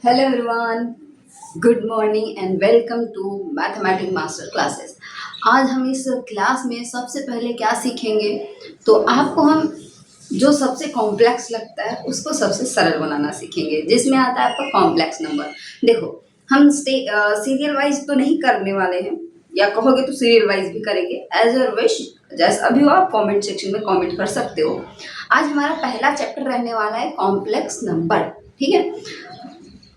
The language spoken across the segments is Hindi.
Hello everyone, good morning and welcome to mathematic master classes. आज हम इस क्लास में सबसे पहले क्या सीखेंगे, तो आपको हम जो सबसे कॉम्प्लेक्स लगता है उसको सबसे सरल बनाना सीखेंगे, जिसमें आता है आपका कॉम्प्लेक्स नंबर। देखो, हम सीरियल वाइज तो नहीं करने वाले हैं, या कहोगे तो सीरियल वाइज भी करेंगे, एज योर विश। जैसे अभी हो आप कमेंट सेक्शन में कमेंट कर सकते हो। आज हमारा पहला चैप्टर रहने वाला है कॉम्प्लेक्स नंबर। ठीक है,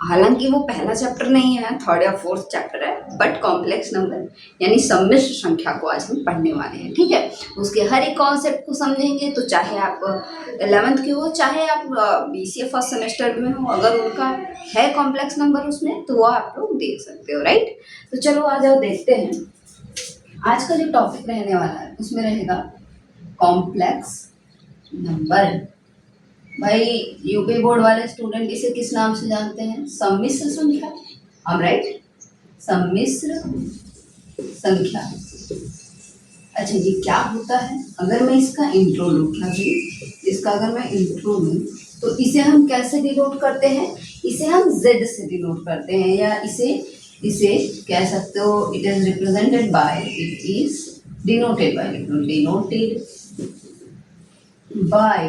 हालांकि वो पहला चैप्टर नहीं है, थर्ड या फोर्थ चैप्टर है, बट कॉम्प्लेक्स नंबर यानी सम्मिश्र संख्या को आज हम पढ़ने वाले हैं। ठीक है, उसके हर एक कॉन्सेप्ट को समझेंगे। तो चाहे आप 11th के हो, चाहे आप BCA फर्स्ट सेमेस्टर में हो, अगर उनका है कॉम्प्लेक्स नंबर उसमें, तो वो आप लोग देख सकते हो। राइट, तो चलो आ जाओ देखते हैं। आज का जो टॉपिक रहने वाला है उसमें रहेगा कॉम्प्लेक्स नंबर। भाई, यूपी बोर्ड वाले स्टूडेंट इसे किस नाम से जानते हैं? सम्मिश्र संख्या। हम राइट, सम्मिश्र संख्या। अच्छा जी, क्या होता है? अगर मैं इसका इंट्रो लूँ, क्या जी, इसका अगर मैं इंट्रो लूँ तो इसे हम कैसे डिनोट करते हैं? इसे हम Z से डिनोट करते हैं, या इसे इसे कह सकते हो, it is represented by, it is denoted by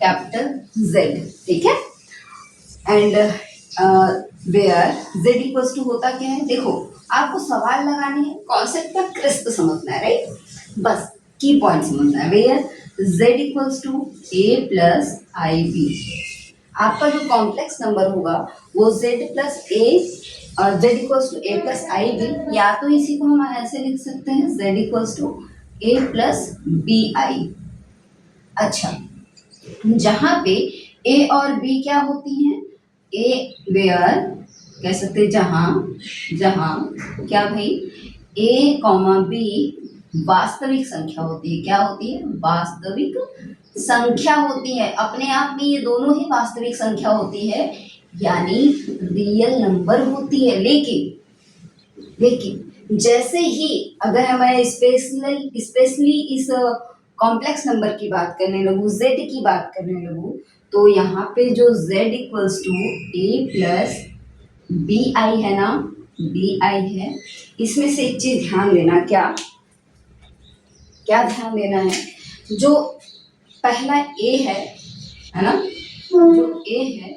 capital Z। ठीक है, and where Z equals to होता क्या है? देखो, आपको सवाल लगाने हैं, कॉन्सेप्ट का क्रिस्प समझना है। राइट, बस की पॉइंट समझना है। Where Z equals to A plus I b. आपका जो कॉम्प्लेक्स नंबर होगा वो Z प्लस ए, और Z equals to A plus I b, या तो इसी को हम ऐसे लिख सकते हैं, Z equals to A plus B i. अच्छा, जहां पे ए और बी क्या होती हैं? ए वेयर कह सकते हैं, जहां जहां क्या भाई, ए कॉमा बी वास्तविक संख्या होती है। क्या होती है? वास्तविक संख्या होती है। अपने आप में ये दोनों ही वास्तविक संख्या होती है, यानी रियल नंबर होती है। लेकिन जैसे ही अगर मैं स्पेशली इस कॉम्प्लेक्स नंबर की बात करने लगूँ, Z की बात करने लगूँ, तो यहाँ पे जो Z equals to A plus B I है ना, बी आई है, इसमें से एक चीज ध्यान देना। क्या क्या ध्यान देना है? जो पहला ए है ना, जो ए है,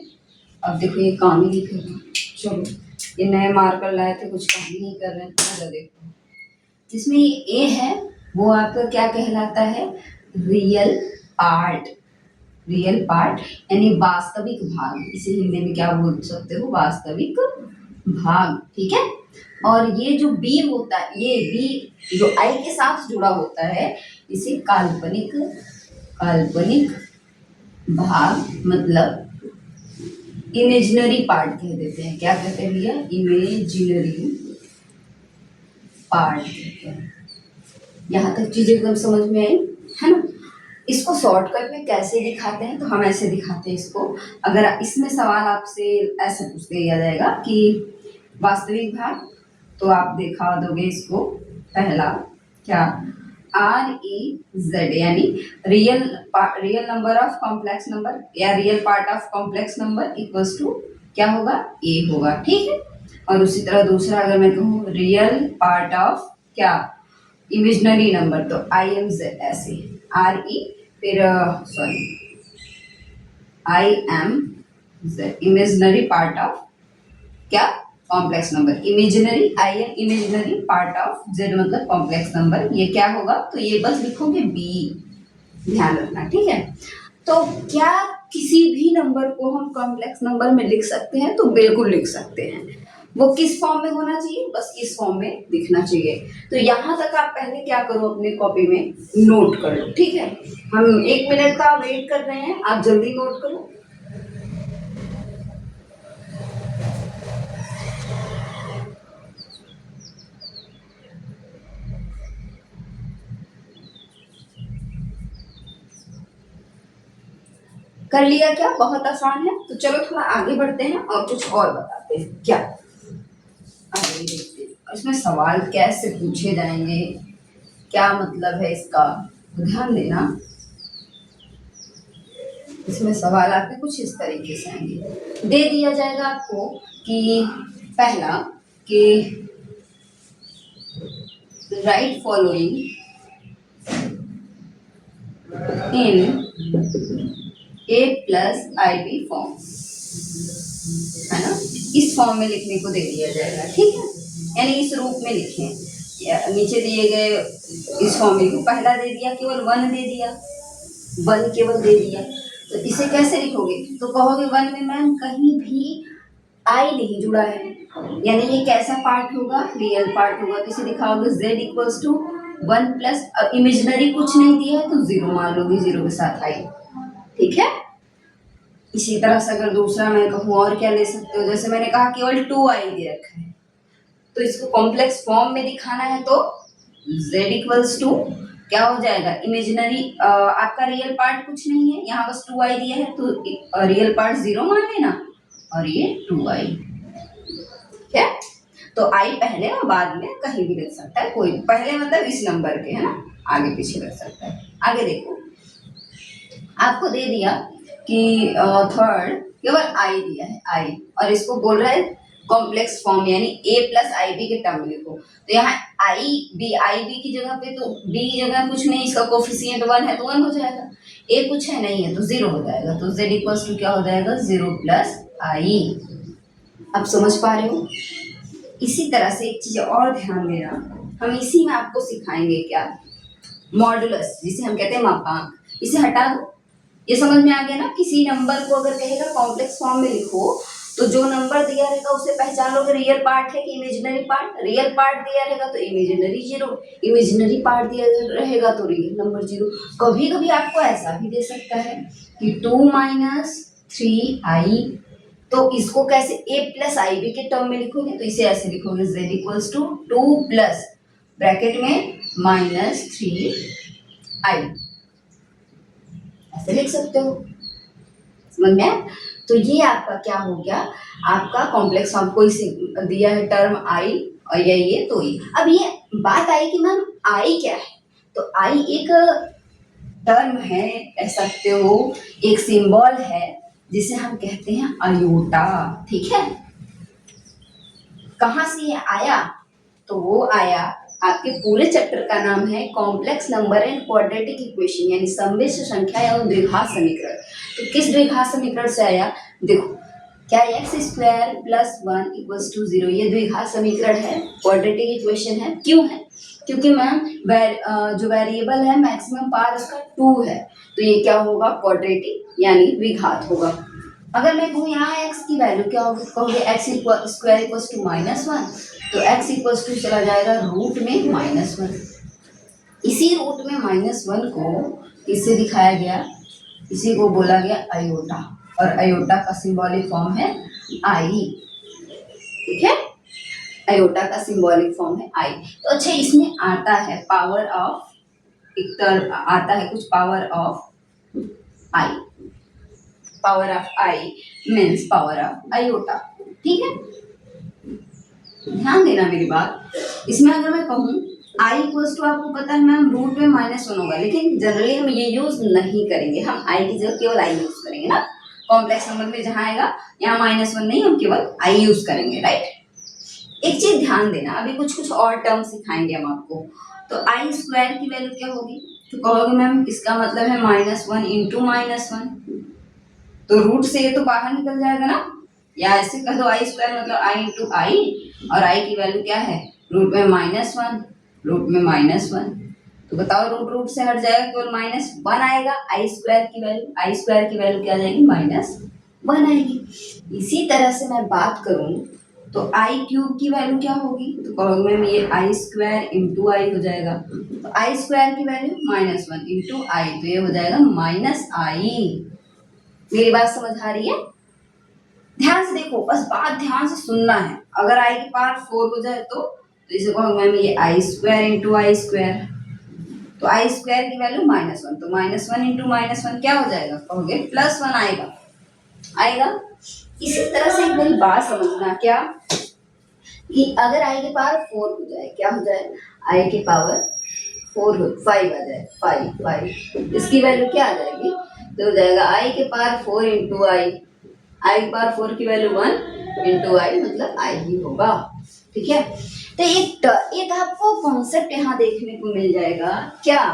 अब देखो ये काम ही नहीं कर रहा। चलो, ये नए मार्कर लाए थे, कुछ काम ही नहीं कर रहे हैं। चलो देखो, जिसमें ये ए है वो आपका क्या कहलाता है? Real part. रियल पार्ट यानी वास्तविक भाग। इसे हिंदी में क्या बोल सकते हो? वास्तविक भाग। ठीक है, और ये जो बी होता है, ये बी जो आई के साथ जुड़ा होता है, इसे काल्पनिक काल्पनिक भाग, मतलब इमेजिनरी पार्ट कह देते हैं। क्या कहते हैं भैया? इमेजिनरी पार्ट कहते हैं। यहाँ तक चीज एकदम समझ में आई है ना? इसको शॉर्टकट में कैसे दिखाते हैं, तो हम ऐसे दिखाते हैं इसको। अगर इसमें सवाल आपसे ऐसे पूछ दिया जाएगा कि वास्तविक भाग, तो आप दिखा दोगे इसको। पहला क्या? REZ यानी real real number of complex number, या real part of complex number equals to क्या होगा? A होगा। ठीक है, और उसी तरह दूसरा अगर मैं कहूँ रियल पार्ट ऑफ क्या, इमेजिनरी नंबर, तो IMZ ऐसे, RE फिर sorry IMZ, imaginary part of क्या? Complex number. Imaginary IM, imaginary part of Z मतलब कॉम्प्लेक्स नंबर। ये क्या होगा? तो ये बस लिखोगे B, ध्यान रखना। ठीक है, तो क्या किसी भी नंबर को हम कॉम्प्लेक्स नंबर में लिख सकते हैं? तो बिल्कुल लिख सकते हैं। वो किस फॉर्म में होना चाहिए? बस इस फॉर्म में दिखना चाहिए। तो यहां तक आप पहले क्या करो, अपनी कॉपी में नोट कर लो। ठीक है, हम 1 मिनट का वेट कर रहे हैं, आप जल्दी नोट करो। कर लिया क्या? बहुत आसान है। तो चलो थोड़ा आगे बढ़ते हैं और कुछ और बताते हैं। क्या आगे देखते हैं इसमें सवाल कैसे पूछे जाएंगे, क्या मतलब है इसका, तो ध्यान देना। इसमें सवाल आपके कुछ इस तरीके से आएंगे। दे दिया जाएगा आपको कि पहला कि write following in A plus I B form, है ना, इस फॉर्म में लिखने को दे दिया जाएगा। ठीक है, यानी इस रूप में लिखें। नीचे दिए गए इस फॉर्म में पहला दे दिया, केवल वन दे दिया, वन केवल दे दिया, तो इसे कैसे लिखोगे? तो कहोगे वन में मैम कहीं भी आई नहीं जुड़ा है, यानी ये कैसा पार्ट होगा? रियल पार्ट होगा। तो इसे दिखाओगे z equals to one plus, अब इमेजिनरी कुछ नहीं दिया है तो जीरो मान लोगे, जीरो के साथ आई। ठीक है, इसी तरह से अगर दूसरा मैं कहूँ और क्या ले सकते हो, जैसे मैंने कहा केवल टू आई दे रखा है, तो इसको कॉम्प्लेक्स फॉर्म में दिखाना है तो z इक्वल्स टू क्या हो जाएगा? इमेजिनरी आपका रियल पार्ट कुछ नहीं है, यहाँ बस टू आई दिया है तो रियल पार्ट जीरो मान लेना, और ये टू आई। ठीक है, तो आई पहले और बाद में कहीं भी लिख सकता है कोई, पहले मतलब इस नंबर के, है ना, आगे पीछे रख सकता है। आगे देखो, आपको दे दिया कि थर्ड केवल आई दिया है, आई, और इसको बोल रहा है कॉम्प्लेक्स फॉर्म यानी ए प्लस आई बी के टर्म लिखो। तो यहाँ आई बी की जगह पे, तो बी की जगह कुछ नहीं, इसका कोफिशिएंट वन है तो वन हो जाएगा, ए कुछ है नहीं है तो जीरो हो जाएगा, तो z इक्वल्स टू क्या हो जाएगा? जीरो प्लस आई। अब समझ पा रहे हो? इसी तरह से एक चीज और ध्यान देना, हम इसी में आपको सिखाएंगे क्या? मॉडुलस, जिसे हम कहते हैं मापांक, इसे हटा दो। ये समझ में आ गया ना? किसी नंबर को अगर कहेगा कॉम्प्लेक्स फॉर्म में लिखो, तो जो नंबर दिया रहेगा उसे पहचान लो कि रियल पार्ट है कि इमेजिनरी पार्ट। रियल पार्ट दिया रहेगा तो इमेजिनरी जीरो, इमेजिनरी पार्ट दिया रहेगा तो रियल नंबर जीरो। कभी कभी आपको ऐसा भी दे सकता है कि टू माइनस थ्री आई, तो इसको कैसे ए प्लस आई बी के टर्म में लिखोगे? तो इसे ऐसे लिखोगे z equals to two plus bracket में माइनस थ्री आई, ऐसे लिख सकते हो। समझ में? तो ये आपका क्या हो गया? आपका कॉम्प्लेक्स फॉर्म कोई से दिया है टर्म आई, और ये तो ये। अब ये बात आई कि मैम आई क्या है? तो आई एक टर्म है, कह सकते हो एक सिंबल है, जिसे हम कहते हैं आयोटा। ठीक है, कहाँ से ये आया? तो वो आया, आपके पूरे चैप्टर का नाम है complex number and quadratic equation, यानी सम्मिश्र संख्या एवं द्विघात समीकरण। तो किस द्विघात समीकरण से आया? देखो, क्या X square plus one equals to zero, ये द्विघात समीकरण है, क्वाड्रेटिक इक्वेशन है। क्यों है? क्योंकि मैम जो वेरिएबल है मैक्सिमम पावर उसका टू है, तो ये क्या होगा? क्वाड्रेटिक यानी द्विघात होगा। अगर मैं कहूँ यहाँ एक्स की वैल्यू क्या होगी? कहोगे X square equals to minus one, तो x इक्वल्स टू चला जाएगा रूट में माइनस वन। इसी रूट में माइनस वन को किससे दिखाया गया? इसी को बोला गया अयोटा, और अयोटा का सिंबॉलिक फॉर्म है आई। ठीक है, अयोटा का सिंबॉलिक फॉर्म है आई। तो अच्छा, इसमें आता है पावर ऑफ, आता है कुछ power of I, power of I means power of iota. ठीक है, ध्यान देना मेरी बात। इसमें अगर मैं कहूँ आई इक्वल्स टू, आपको पता है मैम रूट में माइनस वन होगा, लेकिन जनरली हम ये यूज नहीं करेंगे, हम आई की जगह केवल आई यूज करेंगे ना। कॉम्प्लेक्स नंबर में जहाँ आएगा यहाँ माइनस वन नहीं, हम केवल आई यूज करेंगे, राइट। एक चीज ध्यान देना, अभी कुछ कुछ और टर्म सिखाएंगे हम आपको। तो आई स्क्वायर की वैल्यू क्या होगी? तो कहोगे मैम इसका मतलब है minus one into minus one, तो रूट से ये तो बाहर निकल जाएगा ना, या ऐसे कह दो आई स्क्वायर मतलब आई इंटू आई, और आई की वैल्यू क्या है? रूट में माइनस वन, रूट में माइनस वन, तो बताओ रूट रूट से हट जाएगा, केवल माइनस वन आएगा। आई स्क्वायर की वैल्यू क्या आ जाएगी? माइनस वन आएगी। इसी तरह से मैं बात करूं तो आई क्यूब की वैल्यू क्या होगी? तो कहोगे मैम ये आई स्क्वायर इंटू आई हो जाएगा, तो आई स्क्वायर की वैल्यू माइनस वन इंटू आई, तो ये हो जाएगा माइनस आई। मेरी बात समझ आ रही है? ध्यान से देखो, बस बात ध्यान से सुनना है। अगर आई की पावर फोर हो जाए तो इसे कहोगे मैम ये आई स्क्वायर इंटू आई स्क्वायर, तो आई स्क्वायर की वैल्यू माइनस वन, तो minus one into minus one क्या हो जाएगा? कहोगे प्लस वन आएगा, आएगा। इसी तरह से एक मेरी बात समझना, क्या कि अगर आई की पावर फोर हो जाए, क्या हो जाए? आई की पावर फोर हो, फाइव आ जाए, फाइव, इसकी वैल्यू क्या आ जाएगी? तो हो जाएगा आई के पावर 4 इंटू आई के पावर 4 की वैल्यू 1 इंटू आई मतलब आई ही होगा। ठीक है, तो एक आपको कॉन्सेप्ट यहाँ देखने को मिल जाएगा क्या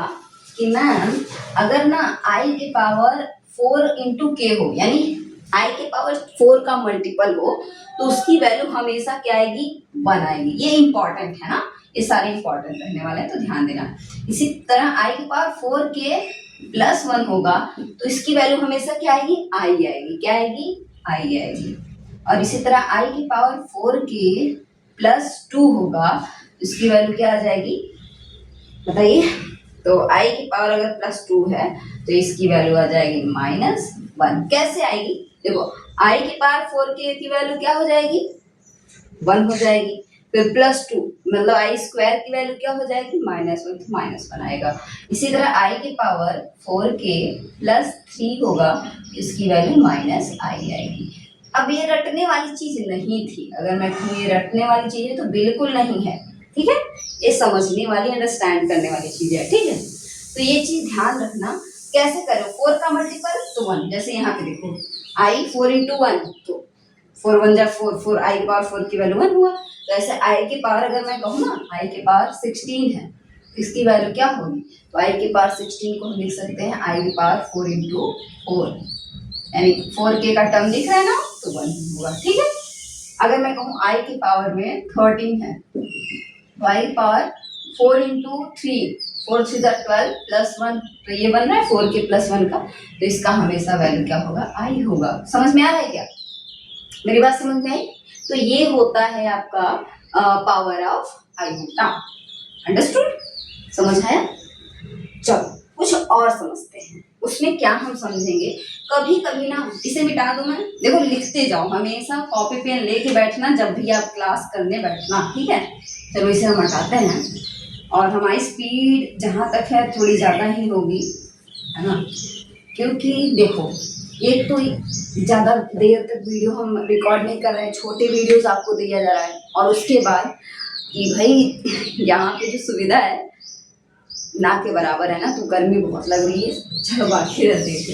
कि मैम अगर ना आई के पावर 4 इंटू के हो यानी आई के पावर 4 का मल्टीपल हो तो उसकी वैल्यू हमेशा क्या आएगी 1 आएगी। ये इंपॉर्टेंट है ना, ये सारे इंपॉर्टेंट रहने वाले हैं तो ध्यान देना। इसी तरह आई के पावर 4 के प्लस 1 होगा तो इसकी वैल्यू हमेशा क्या आएगी आई आएगी। क्या आएगी आई आएगी। और इसी तरह आई की पावर 4 के प्लस 2 होगा इसकी वैल्यू क्या आ जाएगी बताइए। तो आई की पावर अगर प्लस 2 है तो इसकी वैल्यू आ जाएगी -1। कैसे आएगी देखो, आई की पावर 4 के की वैल्यू क्या हो जाएगी 1 हो जाएगी, फिर प्लस 2 मतलब आई स्क्वायर की वैल्यू क्या हो जाएगी -1 तो -1 आएगा। इसी तरह आई की पावर 4 के प्लस 3 होगा इसकी वैल्यू -i आएगी। अब ये रटने वाली चीज नहीं थी, अगर मैं कहूँ ये रटने वाली चीज है तो बिल्कुल नहीं है। ठीक है, ये समझने वाली अंडरस्टैंड करने वाली चीज है। ठीक है, तो ये चीज ध्यान रखना। कैसे करो 4 का मल्टीपल तो 1, जैसे यहाँ पे देखो आई 4 इंटू 1 तो 4 1 जा 4 4 आई के पावर 4 की वैल्यू 1 हुआ। तो ऐसे आई के पावर अगर मैं कहूँ ना आई के पावर 16 है इसकी वैल्यू क्या होगी तो आई के पावर 16 को हम लिख सकते हैं आई के पावर 4 इंटू 4 यानी 4k का टर्म दिख रहा है ना तो 1 होगा। ठीक है, अगर मैं कहूँ आई की पावर में 13 है तो आई पावर 4 इंटू 3 4 3 12 प्लस 1 तो ये बन रहा है 4k प्लस 1 का, तो इसका हमेशा वैल्यू क्या होगा आई होगा। समझ में आ रहा है क्या, मेरी बात समझ में आई। तो ये होता है आपका पावर ऑफ आई होता। अंडरस्टूड, समझ आया। चलो कुछ और समझते हैं, उसमें क्या हम समझेंगे। कभी कभी ना इसे मिटा दो, मैं देखो लिखते जाओ हमेशा, कॉपी पेन लेके बैठना जब भी आप क्लास करने बैठना। ठीक है, चलो इसे हम हटाते हैं और हमारी स्पीड जहाँ तक है थोड़ी ज़्यादा ही होगी, है ना, क्योंकि देखो एक तो ज़्यादा देर तक वीडियो हम रिकॉर्ड नहीं कर रहे हैं, छोटे वीडियोस आपको दिया जा रहा है। और उसके बाद कि भाई यहाँ पे जो सुविधा है ना के बराबर है ना, तो गर्मी बहुत लग रही है। चलो बाकी रहते हैं,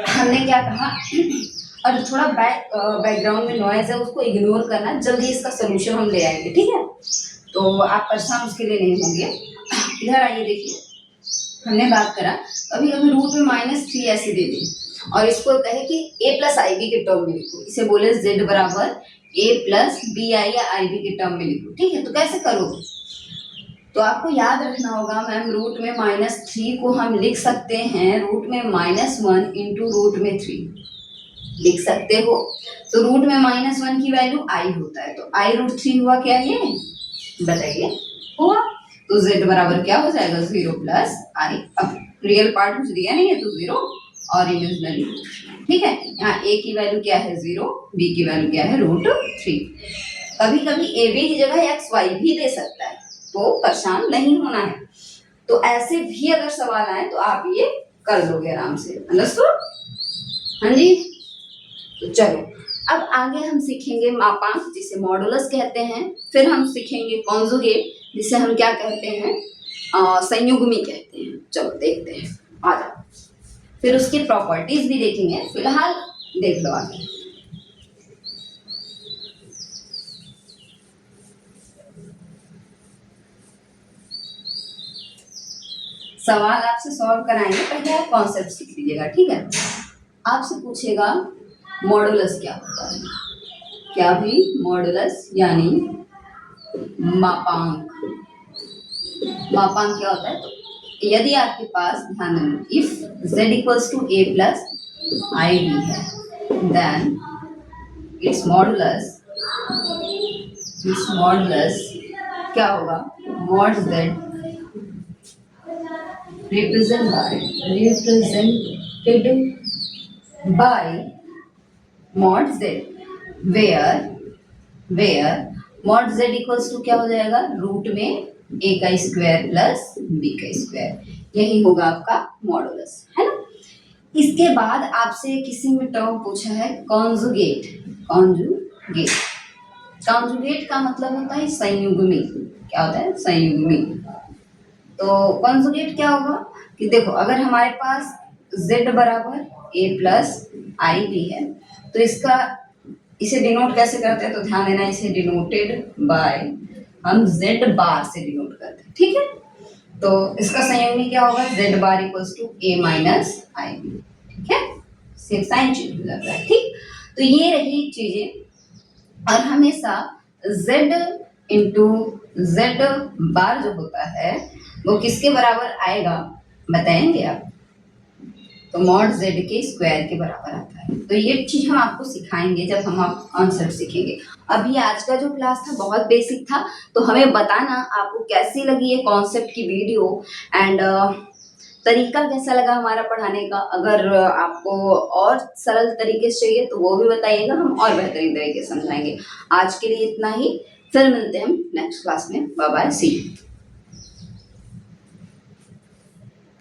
हमने क्या कहा और थोड़ा बैकग्राउंड में नॉइज है उसको इग्नोर करना, जल्दी इसका सोल्यूशन हम ले आएंगे। ठीक है, तो आप परेशान उसके लिए नहीं होंगे। इधर आइए, देखिए हमने बात करा कभी कभी रूट में -3 ऐसे दे दी और इसको कहे कि a प्लस आई बी के टर्म में लिखो, इसे बोले z बराबर a प्लस बी आई या आई बी के टर्म में लिखो। ठीक है, तो कैसे करोगे, तो आपको याद रखना होगा मैम रूट में -3 को हम लिख सकते हैं रूट में -1 इंटू रूट में 3 लिख सकते हो। तो रूट में -1 की वैल्यू आई होता है, तो आई रूट 3 हुआ क्या ये बताइए, हुआ। तो z बराबर क्या हो जाएगा 0 प्लस आई। अब रियल पार्ट कुछ दिया नहीं है तो 0 और इमेजिनरी। ठीक है, यहाँ a की वैल्यू क्या है 0, b की वैल्यू क्या है √3। कभी कभी ए बी की जगह एक्स वाई भी दे सकता है, तो परेशान नहीं होना है। तो ऐसे भी अगर सवाल आए तो आप ये कर लोगे आराम से। अंडरस्टूड, हाँ जी। तो चलो अब आगे हम सीखेंगे मापांक जिसे मॉडुलस कहते हैं, फिर हम सीखेंगे कॉन्जुगेट जिसे हम क्या कहते हैं संयुग्मी कहते हैं। चलो देखते हैं, आ जाओ, फिर उसकी प्रॉपर्टीज भी देखेंगे। फिलहाल देख लो आगे। सवाल आपसे सॉल्व कराएंगे, पहले आप कॉन्सेप्ट सीख लीजिएगा। ठीक है, आपसे पूछेगा मॉडुलस क्या होता है, क्या भी मॉडुलस यानी मापांक। मापांक क्या होता है, तो यदि आपके पास ध्यान देना if z equals to a plus I B है देन इट्स मॉडुलस क्या होगा mod z represented by mod z where mod z equals to क्या हो जाएगा रूट में a का स्क्वायर प्लस b का स्क्वायर, यही होगा आपका मॉडुलस, है ना। इसके बाद आपसे किसी में टर्म पूछा है कॉन्जुगेट। कॉन्जुगेट का मतलब होता है संयुग्मी। क्या होता है संयुग्मी। तो कॉन्जुगेट क्या होगा कि देखो अगर हमारे पास z बराबर a प्लस आई भी है, तो इसे डिनोट कैसे करते हैं, तो ध्यान देना, इसे डिनोटेड बाय हम z बार से डिनोट करते हैं, ठीक है। तो इसका संयोगी क्या होगा, z bar equals to a minus I B, ठीक है, सिर्फ साइन चेंज हो जाता है, ठीक। तो ये रही चीजें, और हमेशा z इंटू जेड बार जो होता है वो किसके बराबर आएगा बताएंगे आप, तो मॉड z के स्क्वायर के बराबर आता है। तो ये चीज हम आपको सिखाएंगे जब हम आप कॉन्सेप्ट सीखेंगे। अभी आज का जो क्लास था बहुत बेसिक था, तो हमें बताना आपको कैसी लगी ये कॉन्सेप्ट की वीडियो, एंड तरीका कैसा लगा हमारा पढ़ाने का। अगर आपको और सरल तरीके से चाहिए तो वो भी बताइएगा, हम और बेहतरीन तरीके से समझाएंगे। आज के लिए इतना ही, फिर मिलते हैं हम नेक्स्ट क्लास में। Bye bye, see you.